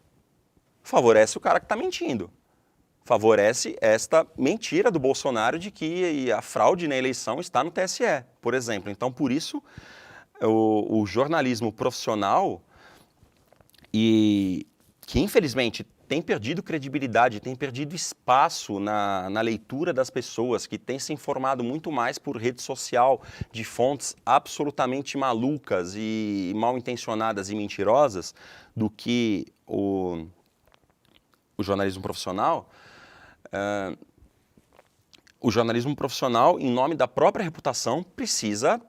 favorece o cara que está mentindo. Favorece esta mentira do Bolsonaro de que a fraude na eleição está no TSE, por exemplo. Então, por isso, o jornalismo profissional, e que infelizmente tem perdido credibilidade, tem perdido espaço na leitura das pessoas, que tem se informado muito mais por rede social de fontes absolutamente malucas e mal intencionadas e mentirosas do que o jornalismo profissional. O jornalismo profissional, em nome da própria reputação, precisa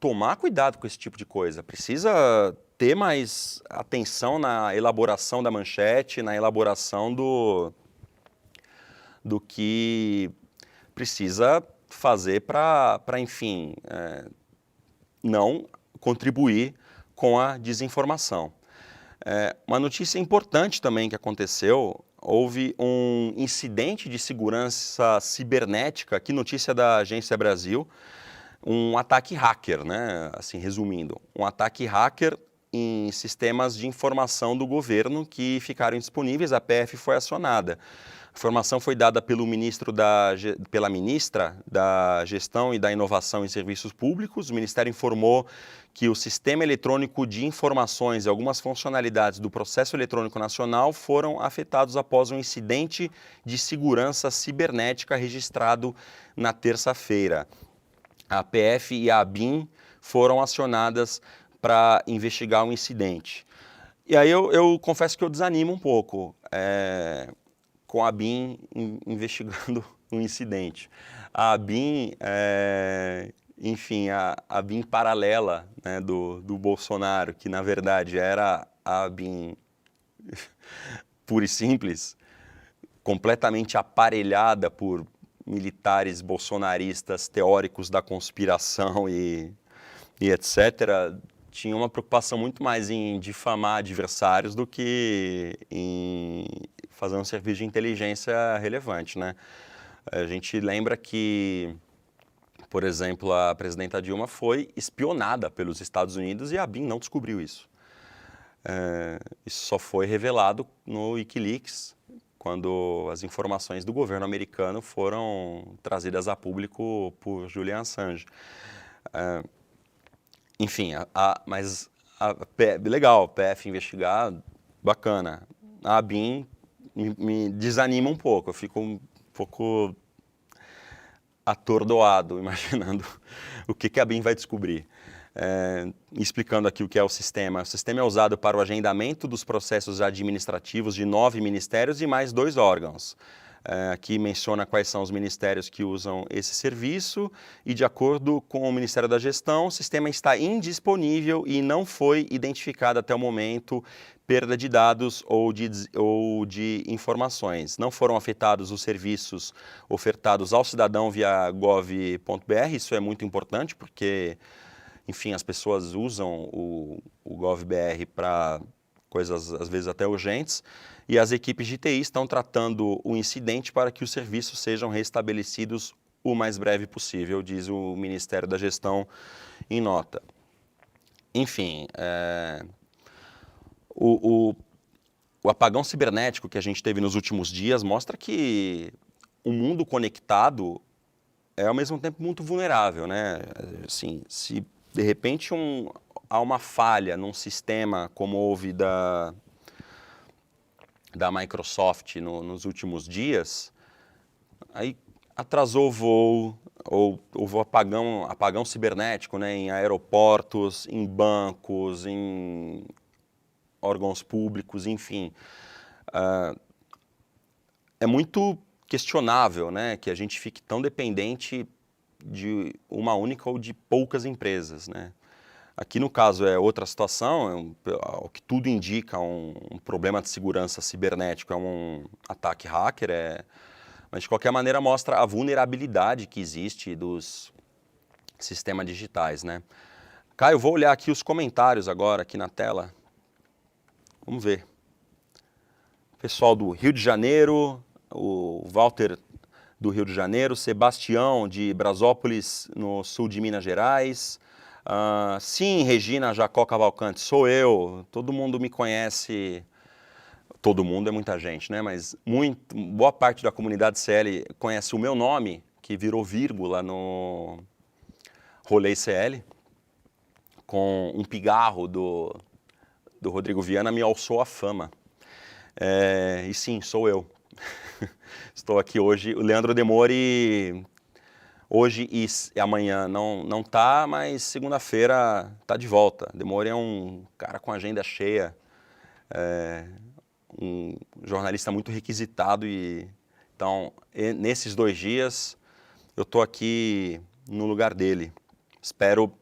tomar cuidado com esse tipo de coisa, precisa ter mais atenção na elaboração da manchete, na elaboração do que precisa fazer para enfim, não contribuir com a desinformação. Uma notícia importante também que aconteceu, houve um incidente de segurança cibernética, aqui notícia da Agência Brasil, um ataque hacker, né? Assim, resumindo, um ataque hacker em sistemas de informação do governo que ficaram disponíveis, a PF foi acionada. A informação foi dada pela ministra da Gestão e da Inovação em Serviços Públicos. O Ministério informou que o Sistema Eletrônico de Informações e algumas funcionalidades do Processo Eletrônico Nacional foram afetados após um incidente de segurança cibernética registrado na terça-feira. A PF e a ABIN foram acionadas para investigar o incidente. E aí eu confesso que eu desanimo um pouco com a ABIN investigando o incidente. A ABIN, enfim, a ABIN paralela, né, do Bolsonaro, que na verdade era a ABIN pura e simples, completamente aparelhada por militares bolsonaristas, teóricos da conspiração e etc., tinha uma preocupação muito mais em difamar adversários do que em fazer um serviço de inteligência relevante, né? A gente lembra que, por exemplo, a presidenta Dilma foi espionada pelos Estados Unidos e a ABIN não descobriu isso. Isso só foi revelado no Wikileaks, quando as informações do governo americano foram trazidas a público por Julian Assange. Enfim, legal, PF investigar, bacana. A ABIN me desanima um pouco, eu fico um pouco atordoado imaginando o que a ABIN vai descobrir. Explicando aqui o que é o sistema. O sistema é usado para o agendamento dos processos administrativos de 9 ministérios e mais 2 órgãos. Aqui menciona quais são os ministérios que usam esse serviço e, de acordo com o Ministério da Gestão, o sistema está indisponível e não foi identificado até o momento perda de dados ou de informações. Não foram afetados os serviços ofertados ao cidadão via gov.br, isso é muito importante porque, enfim, as pessoas usam o gov.br para coisas às vezes até urgentes, e as equipes de TI estão tratando o incidente para que os serviços sejam restabelecidos o mais breve possível, diz o Ministério da Gestão em nota. Enfim, o apagão cibernético que a gente teve nos últimos dias mostra que o mundo conectado é ao mesmo tempo muito vulnerável, né? Assim, se de repente há uma falha num sistema como houve da Microsoft nos últimos dias, aí atrasou o voo, ou houve apagão cibernético, né, em aeroportos, em bancos, em órgãos públicos, enfim. É muito questionável, né, que a gente fique tão dependente de uma única ou de poucas empresas, né? Aqui no caso é outra situação, o que tudo indica um problema de segurança cibernético, é um ataque hacker, mas de qualquer maneira mostra a vulnerabilidade que existe dos sistemas digitais, né? Caio, eu vou olhar aqui os comentários agora aqui na tela. Vamos ver. Pessoal do Rio de Janeiro, o Walter do Rio de Janeiro, Sebastião de Brasópolis, no sul de Minas Gerais. Sim, Regina Jacó Cavalcante, sou eu, todo mundo me conhece todo mundo é muita gente, né? Mas boa parte da comunidade CL conhece o meu nome, que virou vírgula no Rolê CL, com um pigarro do Rodrigo Viana, me alçou a fama. E sim, sou eu. Estou aqui hoje. O Leandro Demore, hoje e amanhã não tá, mas segunda-feira tá de volta. Demore é um cara com agenda cheia, um jornalista muito requisitado. Então, nesses 2 dias, eu estou aqui no lugar dele. Espero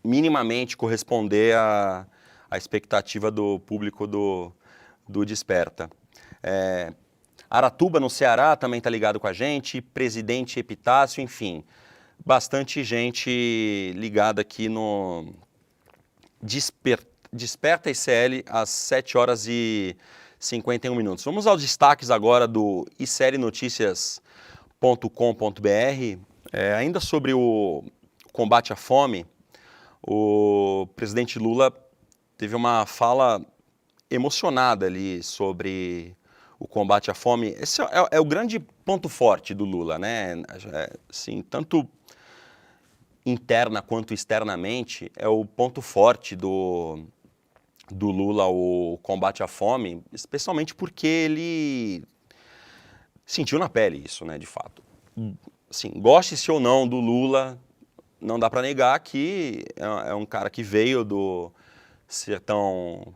minimamente corresponder à expectativa do público do Desperta. Aratuba, no Ceará, também está ligado com a gente, Presidente Epitácio, enfim, bastante gente ligada aqui no Desperta ICL às 7h51. Vamos aos destaques agora do iclnoticias.com.br. Ainda sobre o combate à fome, o presidente Lula teve uma fala emocionada ali sobre o combate à fome. Esse é o grande ponto forte do Lula, né? Assim, tanto interna quanto externamente, é o ponto forte do Lula, o combate à fome, especialmente porque ele sentiu na pele isso, né, de fato. Assim, goste-se ou não do Lula, não dá para negar que é um cara que veio do sertão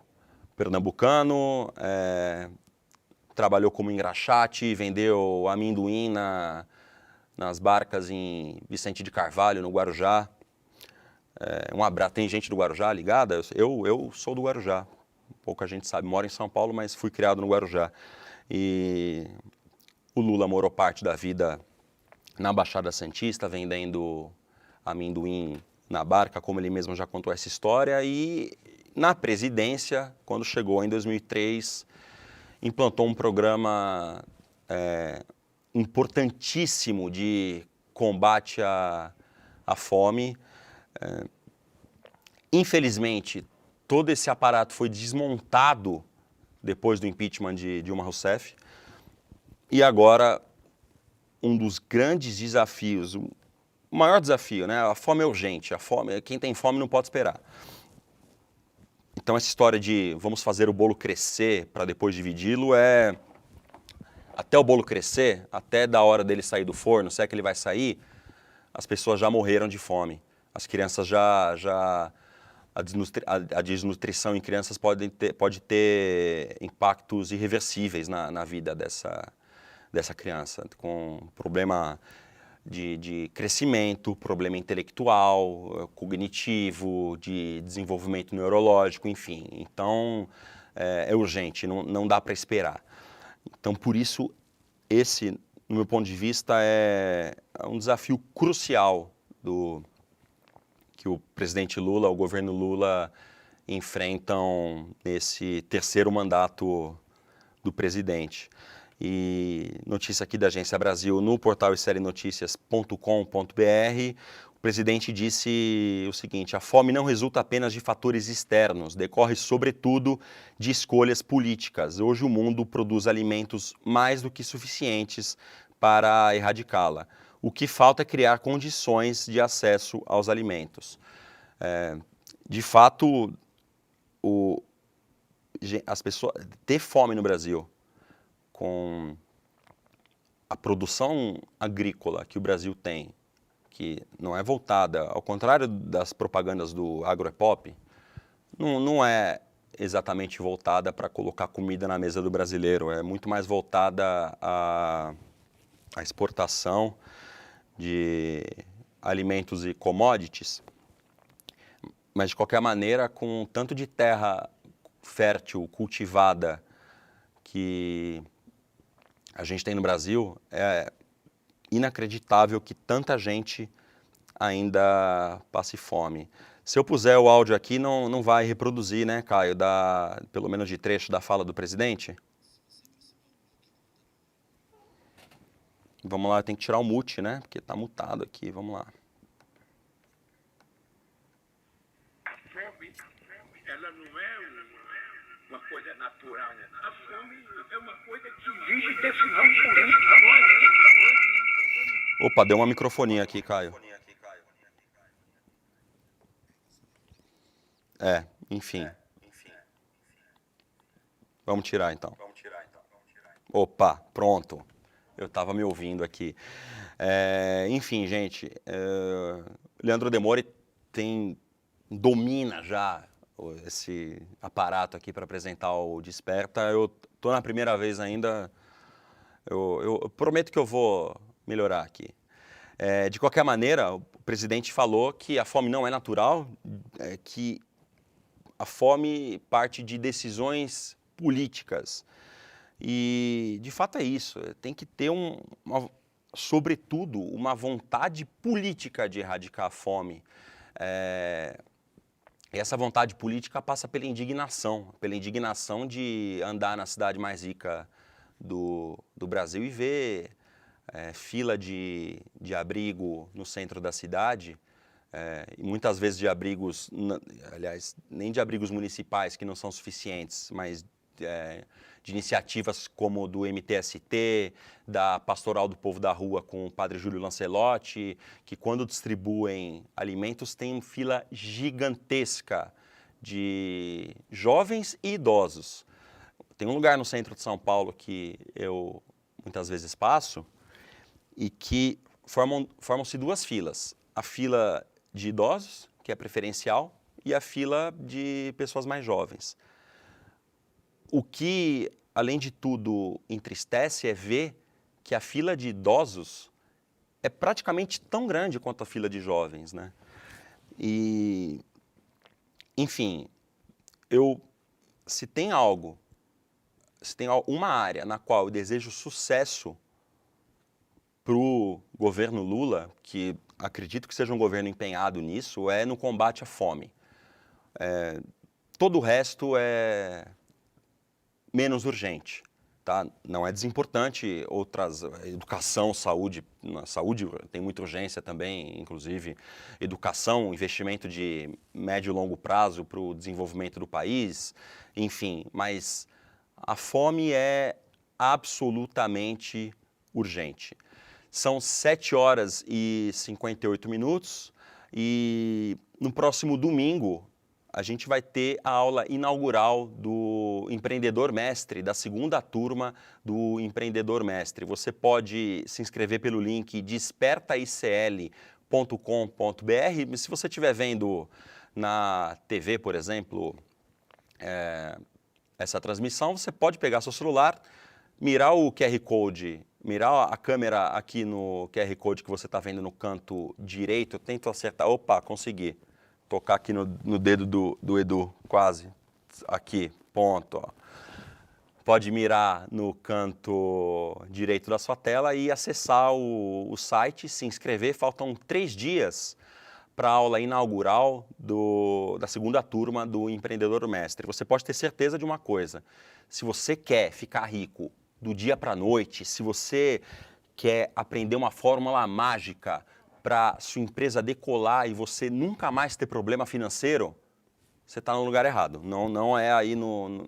pernambucano, trabalhou como engraxate, vendeu amendoim nas barcas em Vicente de Carvalho, no Guarujá. Tem gente do Guarujá ligada? Eu sou do Guarujá, pouca gente sabe, moro em São Paulo, mas fui criado no Guarujá. E o Lula morou parte da vida na Baixada Santista, vendendo amendoim na barca, como ele mesmo já contou essa história, e na presidência, quando chegou em 2003, implantou um programa importantíssimo de combate à fome. Infelizmente, todo esse aparato foi desmontado depois do impeachment de Dilma Rousseff. E agora, um dos grandes desafios, o maior desafio, né? A fome é urgente, quem tem fome não pode esperar. Então essa história de vamos fazer o bolo crescer para depois dividi-lo até o bolo crescer, até da hora dele sair do forno, se é que ele vai sair, as pessoas já morreram de fome. As crianças a desnutrição em crianças pode ter impactos irreversíveis na vida dessa criança, com problema de crescimento, problema intelectual, cognitivo, de desenvolvimento neurológico, enfim. Então, é urgente, não dá para esperar. Então, por isso, esse, no meu ponto de vista, é um desafio crucial que o presidente Lula, o governo Lula, enfrentam nesse terceiro mandato do presidente. E notícia aqui da Agência Brasil no portal iclnoticias.com.br, o presidente disse o seguinte: a fome não resulta apenas de fatores externos, decorre sobretudo de escolhas políticas. Hoje o mundo produz alimentos mais do que suficientes para erradicá-la. O que falta é criar condições de acesso aos alimentos. De fato, as pessoas ter fome no Brasil, com a produção agrícola que o Brasil tem, que não é voltada, ao contrário das propagandas do Agroepop, não é exatamente voltada para colocar comida na mesa do brasileiro, é muito mais voltada à exportação de alimentos e commodities. Mas, de qualquer maneira, com tanto de terra fértil, cultivada, que a gente tem no Brasil, é inacreditável que tanta gente ainda passe fome. Se eu puser o áudio aqui, não vai reproduzir, né, Caio, pelo menos de trecho da fala do presidente? Vamos lá, tem que tirar o mute, né, porque está mutado aqui, vamos lá. Ela não é uma coisa natural. A fome é uma coisa que exige decisão política. Opa, deu uma microfonia aqui, Caio. Enfim. Vamos tirar então. Opa, pronto. Eu estava me ouvindo aqui. Enfim, gente, Leandro Demore domina já esse aparato aqui para apresentar o Desperta. Eu tô na primeira vez ainda, eu prometo que eu vou melhorar aqui. De qualquer maneira, o presidente falou que a fome não é natural, que a fome parte de decisões políticas. E, de fato, é isso. Tem que ter, sobretudo, uma vontade política de erradicar a fome. E essa vontade política passa pela indignação de andar na cidade mais rica do Brasil e ver fila de abrigo no centro da cidade, e muitas vezes de abrigos, aliás, nem de abrigos municipais que não são suficientes, mas de iniciativas como do MTST, da Pastoral do Povo da Rua com o padre Júlio Lancelotti, que quando distribuem alimentos tem fila gigantesca de jovens e idosos. Tem um lugar no centro de São Paulo que eu muitas vezes passo e que formam-se duas filas. A fila de idosos, que é preferencial, e a fila de pessoas mais jovens. O que, além de tudo, entristece é ver que a fila de idosos é praticamente tão grande quanto a fila de jovens, né? E, enfim, se tem uma área na qual eu desejo sucesso para o governo Lula, que acredito que seja um governo empenhado nisso, é no combate à fome. Todo o resto é menos urgente, tá? Não é desimportante educação, saúde. Na saúde tem muita urgência também, inclusive educação, investimento de médio e longo prazo para o desenvolvimento do país, enfim, mas a fome é absolutamente urgente. São 7h58 e no próximo domingo a gente vai ter a aula inaugural do Empreendedor Mestre, da segunda turma do Empreendedor Mestre. Você pode se inscrever pelo link despertaicl.com.br. Se você estiver vendo na TV, por exemplo, essa transmissão, você pode pegar seu celular, mirar o QR Code, mirar a câmera aqui no QR Code que você está vendo no canto direito. Eu tento acertar. Opa, consegui. Tocar aqui no dedo do Edu, quase. Aqui, ponto. Ó. Pode mirar no canto direito da sua tela e acessar o site, se inscrever. Faltam 3 dias para a aula inaugural da segunda turma do Empreendedor Mestre. Você pode ter certeza de uma coisa. Se você quer ficar rico do dia para a noite, se você quer aprender uma fórmula mágica para sua empresa decolar e você nunca mais ter problema financeiro, você está no lugar errado. Não é aí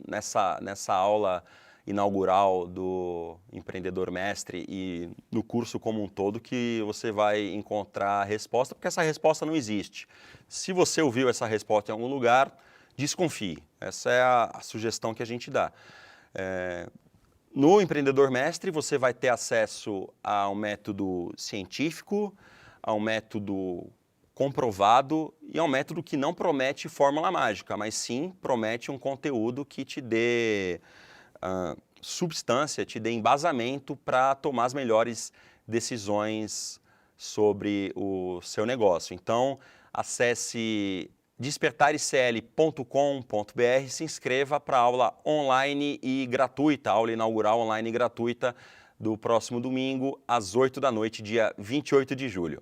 nessa aula inaugural do Empreendedor Mestre e no curso como um todo que você vai encontrar a resposta, porque essa resposta não existe. Se você ouviu essa resposta em algum lugar, desconfie. Essa é a sugestão que a gente dá. No Empreendedor Mestre, você vai ter acesso a um método científico, a um método comprovado e a um método que não promete fórmula mágica, mas sim promete um conteúdo que te dê substância, te dê embasamento para tomar as melhores decisões sobre o seu negócio. Então, acesse despertaricl.com.br, se inscreva para a aula online e gratuita, aula inaugural online e gratuita do próximo domingo, às 20h, dia 28 de julho.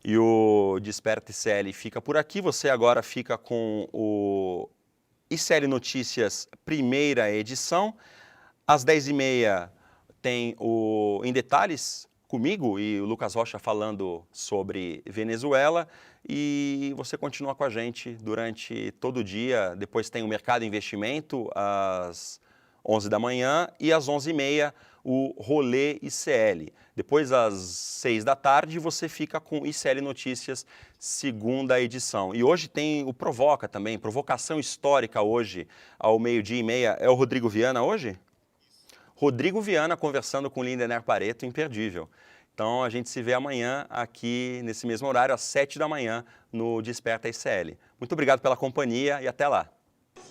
E o Desperta ICL fica por aqui. Você agora fica com o ICL Notícias, primeira edição. Às 10h30 tem o Em Detalhes comigo e o Lucas Rocha falando sobre Venezuela. e você continua com a gente durante todo o dia. Depois tem o Mercado e Investimento às 11 da manhã e às 11h30 o Rolê ICL. Depois às 6 da tarde você fica com ICL Notícias, segunda edição. E hoje tem o Provoca também, Provocação Histórica hoje ao 12h30. É o Rodrigo Viana hoje? Rodrigo Viana conversando com Lindener Pareto, imperdível. Então a gente se vê amanhã aqui nesse mesmo horário, às 7 da manhã, no Desperta ICL. Muito obrigado pela companhia e até lá.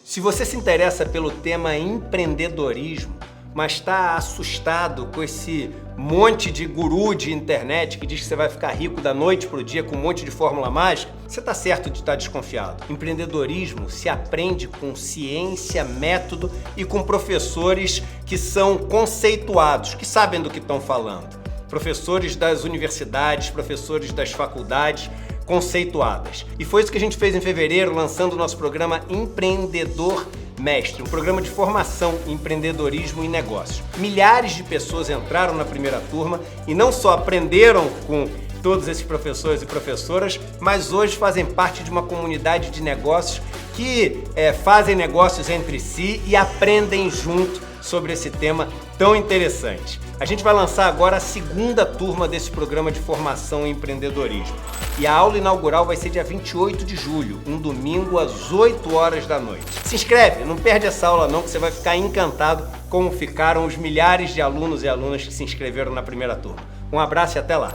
Se você se interessa pelo tema empreendedorismo, mas está assustado com esse monte de guru de internet que diz que você vai ficar rico da noite para o dia com um monte de fórmula mágica, você está certo de estar desconfiado. Empreendedorismo se aprende com ciência, método e com professores que são conceituados, que sabem do que estão falando. Professores das universidades, professores das faculdades, conceituadas. E foi isso que a gente fez em fevereiro, lançando o nosso programa Empreendedor Mestre, um programa de formação em empreendedorismo e negócios. Milhares de pessoas entraram na primeira turma e não só aprenderam com todos esses professores e professoras, mas hoje fazem parte de uma comunidade de negócios que fazem negócios entre si e aprendem junto sobre esse tema tão interessante. A gente vai lançar agora a segunda turma desse programa de formação em empreendedorismo. E a aula inaugural vai ser dia 28 de julho, um domingo às 8 horas da noite. Se inscreve, não perde essa aula não, que você vai ficar encantado como ficaram os milhares de alunos e alunas que se inscreveram na primeira turma. Um abraço e até lá!